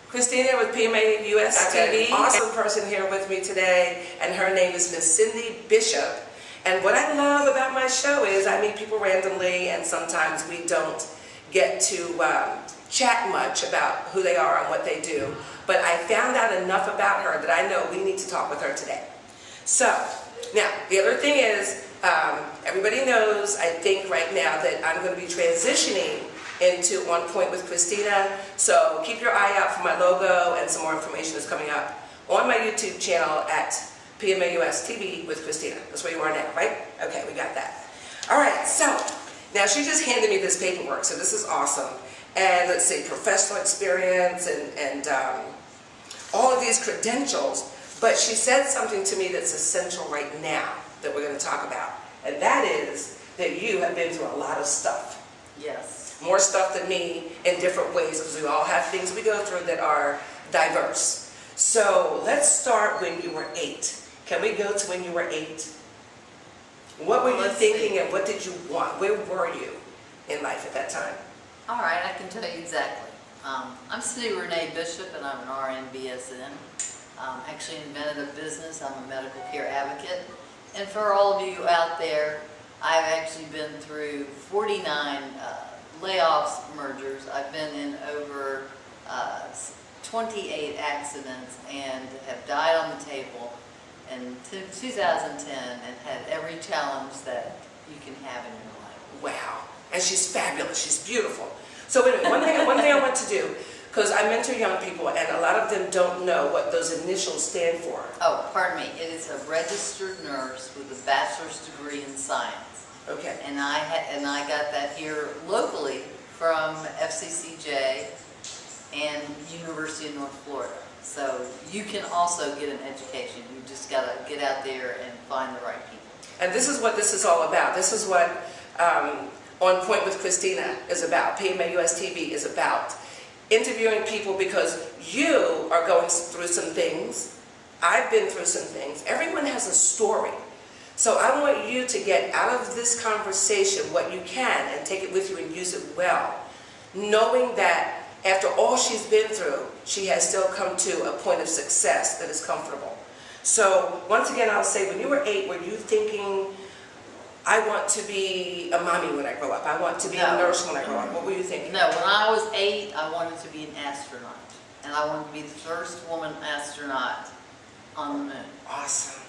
Cristina with PMA US TV. Awesome person here with me today, and her name is Miss Cindy Bishop. And what I love about my show is I meet people randomly, and sometimes we don't get to chat much about who they are and what they do. But I found out enough about her that I know we need to talk with her today. So, now, the other thing is, everybody knows, I think right now, that I'm going to be transitioning into On Point with Cristina. So keep your eye out for my logo, and some more information is coming up on my YouTube channel at PMA US TV with Cristina. That's where you are now, right? Okay, we got that. All right, so now she just handed me this paperwork, so this is awesome. And let's see, professional experience and all of these credentials. But she said something to me that's essential right now that we're going to talk about. And that is that you have been through a lot of stuff. Yes. More stuff than me in different ways, because we all have things we go through that are diverse. So let's start when you were 8. Can we go to when you were 8? What were you thinking and what did you want? Where were you in life at that time? All right, I can tell you exactly. I'm Cindy Bishop, and I'm an RN BSN. Actually invented a business. I'm a medical care advocate. And for all of you out there, I've actually been through 49 layoffs, mergers. I've been in over 28 accidents and have died on the table in 2010 and had every challenge that you can have in your life. Wow. And she's fabulous. She's beautiful. So wait a minute, one thing I want to do, because I mentor young people and a lot of them don't know what those initials stand for. Oh, pardon me. It is a registered nurse with a bachelor's degree in science. Okay. And I got that here locally from FCCJ and University of North Florida. So you can also get an education. You just got to get out there and find the right people. And this is what this is all about. This is what On Point with Cristina is about. PMA US TV is about. Interviewing people because you are going through some things. I've been through some things. Everyone has a story. So I want you to get out of this conversation what you can and take it with you and use it well, knowing that after all she's been through, she has still come to a point of success that is comfortable. So once again, I'll say, when you were 8, were you thinking, I want to be a mommy when I grow up, I want to be a nurse when I grow up? What were you thinking? No, when I was 8, I wanted to be an astronaut. And I wanted to be the first woman astronaut on the moon. Awesome.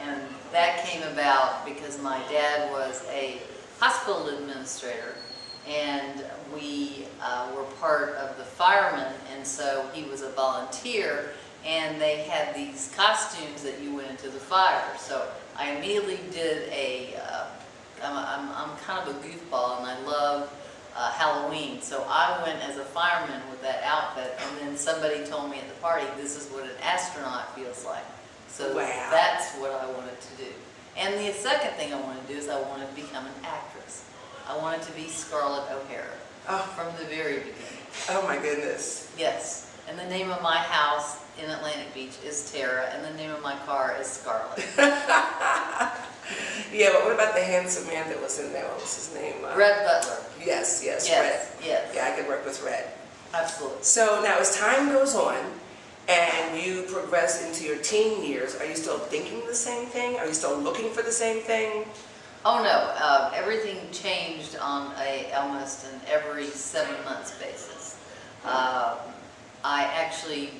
And that came about because my dad was a hospital administrator, and we were part of the firemen, and so he was a volunteer, and they had these costumes that you went into the fire. So I immediately did I'm kind of a goofball, and I love Halloween. So I went as a fireman with that outfit, and then somebody told me at the party, this is what an astronaut feels like. So that's what I wanted to do. And the second thing I wanted to do is I wanted to become an actress. I wanted to be Scarlett O'Hara from the very beginning. Oh my goodness. Yes. And the name of my house in Atlantic Beach is Tara, and the name of my car is Scarlett. Yeah, but what about the handsome man that was in there? What was his name? Red Butler. Yes, yes, Red. Yes. Yeah, I could work with Red. Absolutely. So now as time goes on and you progress into your teen years, are you still thinking the same thing? Are you still looking for the same thing? Oh no, everything changed on almost an every 7 months basis. I actually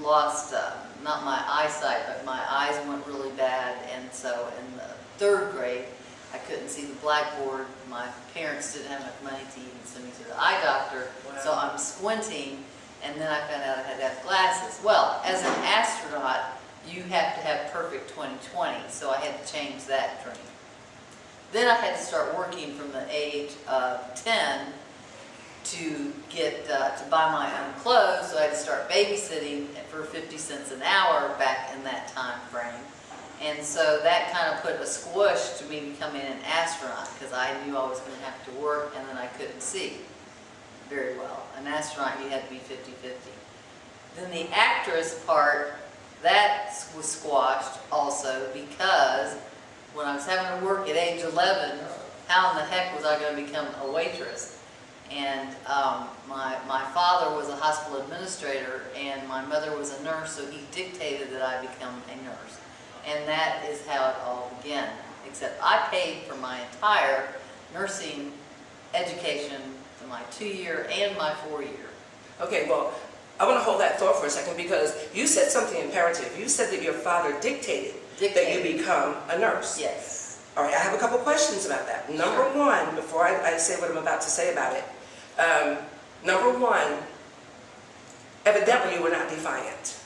lost, not my eyesight, but my eyes went really bad, and so in the 3rd grade, I couldn't see the blackboard. My parents didn't have enough money to even send me to the eye doctor, so I'm squinting, and then I found out I had to have glasses. Well, as an astronaut, you have to have perfect 20/20, so I had to change that dream. Then I had to start working from the age of 10 to get to buy my own clothes, so I had to start babysitting for 50 cents an hour back in that time frame. And so that kind of put a squish to me becoming an astronaut, because I knew I was going to have to work, and then I couldn't see very well. An astronaut, you had to be 50-50. Then the actress part, that was squashed also, because when I was having to work at age 11, how in the heck was I going to become a waitress? And my father was a hospital administrator, and my mother was a nurse, so he dictated that I become a nurse. And that is how it all began. Except I paid for my entire nursing education, my 2-year and my 4-year. Okay, well, I want to hold that thought for a second, because you said something imperative. You said that your father dictated that you become a nurse. Yes. All right, I have a couple questions about that. Number one, before I say what I'm about to say about it, number one, evidently you were not defiant.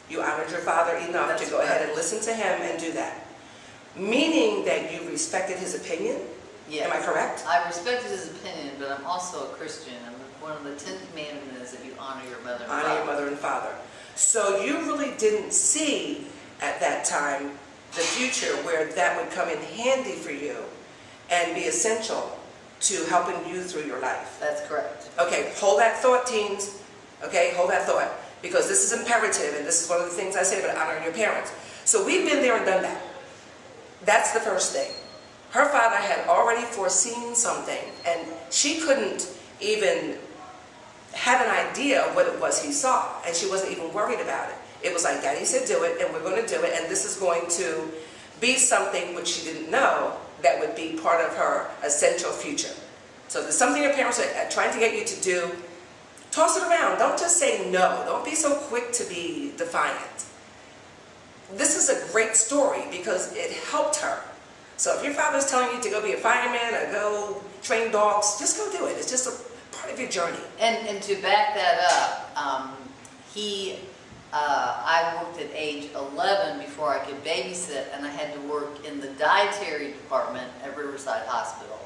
You honored your father enough to go ahead and listen to him and do that. Meaning that you respected his opinion? Yes. Am I correct? I respected his opinion, but I'm also a Christian. One of the 10 commandments is that you honor your mother and father. Honor your mother and father. So you really didn't see at that time the future where that would come in handy for you and be essential to helping you through your life. That's correct. Okay, hold that thought, teens. Okay, hold that thought. Because this is imperative, and this is one of the things I say about honoring your parents. So we've been there and done that. That's the first thing. Her father had already foreseen something, and she couldn't even have an idea of what it was he saw, and she wasn't even worried about it. It was like, Daddy said do it, and we're going to do it, and this is going to be something which she didn't know that would be part of her essential future. So there's something your parents are trying to get you to do. Toss it around. Don't just say no. Don't be so quick to be defiant. This is a great story because it helped her. So if your father's telling you to go be a fireman or go train dogs, just go do it. It's just a part of your journey. And to back that up, I worked at age 11 before I could babysit, and I had to work in the dietary department at Riverside Hospital,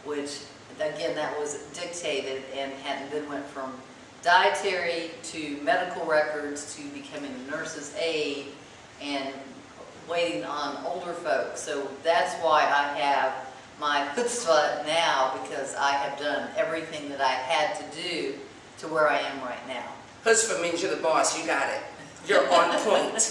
which, again, that was dictated, and then went from dietary to medical records to becoming a nurse's aide and waiting on older folks. So that's why I have my chutzpah now, because I have done everything that I had to do to where I am right now. Chutzpah means you're the boss. You got it. You're on point.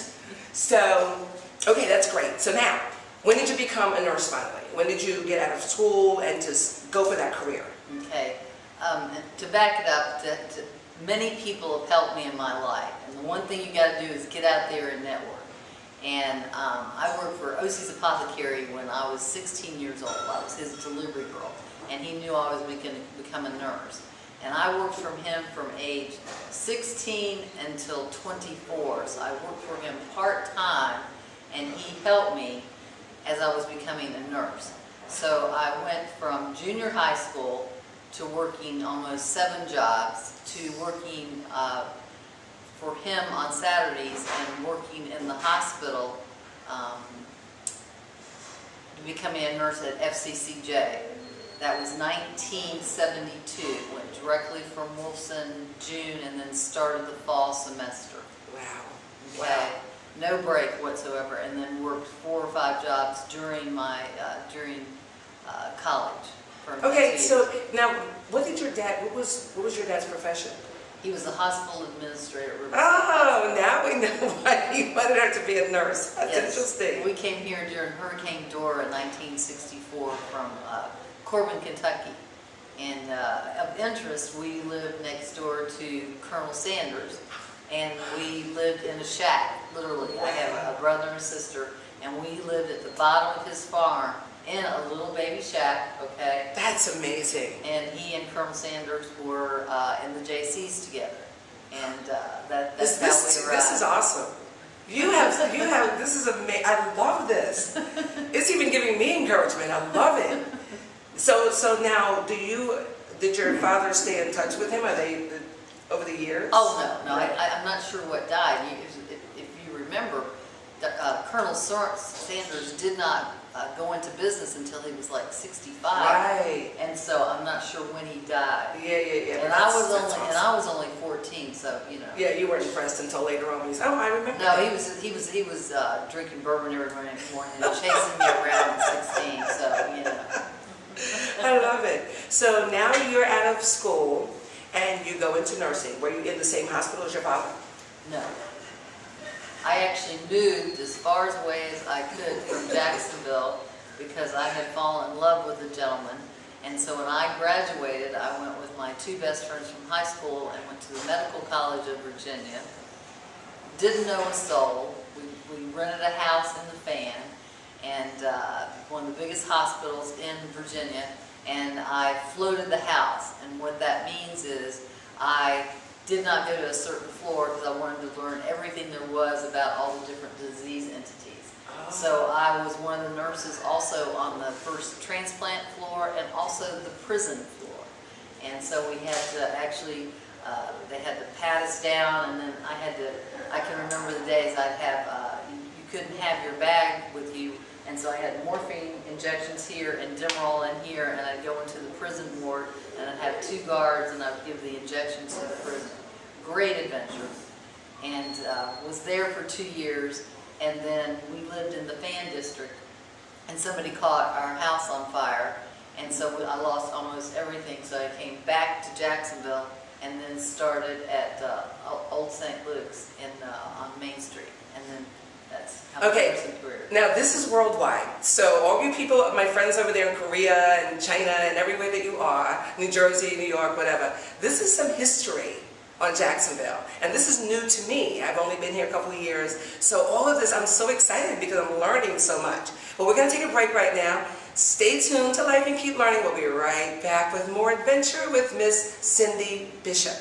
So, okay, that's great. So now, when did you become a nurse finally? When did you get out of school and just go for that career? Okay. And to back it up, many people have helped me in my life. And the one thing you got to do is get out there and network. And I worked for OC's Apothecary when I was 16 years old. I was his delivery girl. And he knew I was going to become a nurse. And I worked for him from age 16 until 24. So I worked for him part-time, and he helped me as I was becoming a nurse. So I went from junior high school to working almost 7 jobs, to working for him on Saturdays and working in the hospital, to becoming a nurse at FCCJ. That was 1972. Went directly from Wolfson, June, and then started the fall semester. Wow. Okay. Wow. No break whatsoever, and then worked 4 or 5 jobs during my college. Okay, so now, what was your your dad's profession? He was a hospital administrator at Riverside. Oh, now we know why he wanted her to be a nurse. That's interesting. We came here during Hurricane Dora in 1964 from Corbin, Kentucky. And of interest, we lived next door to Colonel Sanders, and we lived in a shack, literally. I have a brother and sister, and we lived at the bottom of his farm in a little baby shack, okay? That's amazing. And he and Colonel Sanders were in the JCs together. And that's how we arrived. This is awesome. This is amazing. I love this. It's even giving me encouragement. I love it. So now, did your father stay in touch with him? Are they over the years? Oh, no. I'm not sure what died. If you remember, Colonel Sanders did not go into business until he was like 65. Right. And so I'm not sure when he died. Yeah. And I was only 14, so you know. Yeah, you weren't impressed until later on when you said, "Oh, I remember." No, he was drinking bourbon every morning and chasing me around at 16. So you know. I love it. So now you're out of school and you go into nursing. Were you in the same hospital as your father? No. I actually moved as far away as I could from Jacksonville because I had fallen in love with a gentleman, And so when I graduated, I went with my two best friends from high school and went to the Medical College of Virginia. Didn't know a soul. We rented a house in the Fan, and one of the biggest hospitals in Virginia, and I floated the house. And what that means is I did not go to a certain floor because I wanted to learn everything there was about all the different disease entities. So I was one of the nurses also on the first transplant floor and also the prison floor. And so we had to actually, they had to pat us down, and then I can remember the days I'd have, you couldn't have your bag with you, and so I had morphine injections here and Demerol in here, and I'd go into the prison ward, and I'd have two guards, and I'd give the injections to the prison. Great adventure. And was there for 2 years. And then we lived in the Fan District, and somebody caught our house on fire, and so I lost almost everything. So I came back to Jacksonville and then started at Old St. Luke's on Main Street, and then that's how my nursing career. Now this is worldwide, so all you people, my friends over there in Korea and China and everywhere that you are, New Jersey, New York, whatever, this is some history on Jacksonville, and this is new to me. I've only been here a couple of years, so all of this, I'm so excited because I'm learning so much. But we're going to take a break right now. Stay tuned to Life and Keep Learning. We'll be right back with more adventure with Miss Cindy Bishop.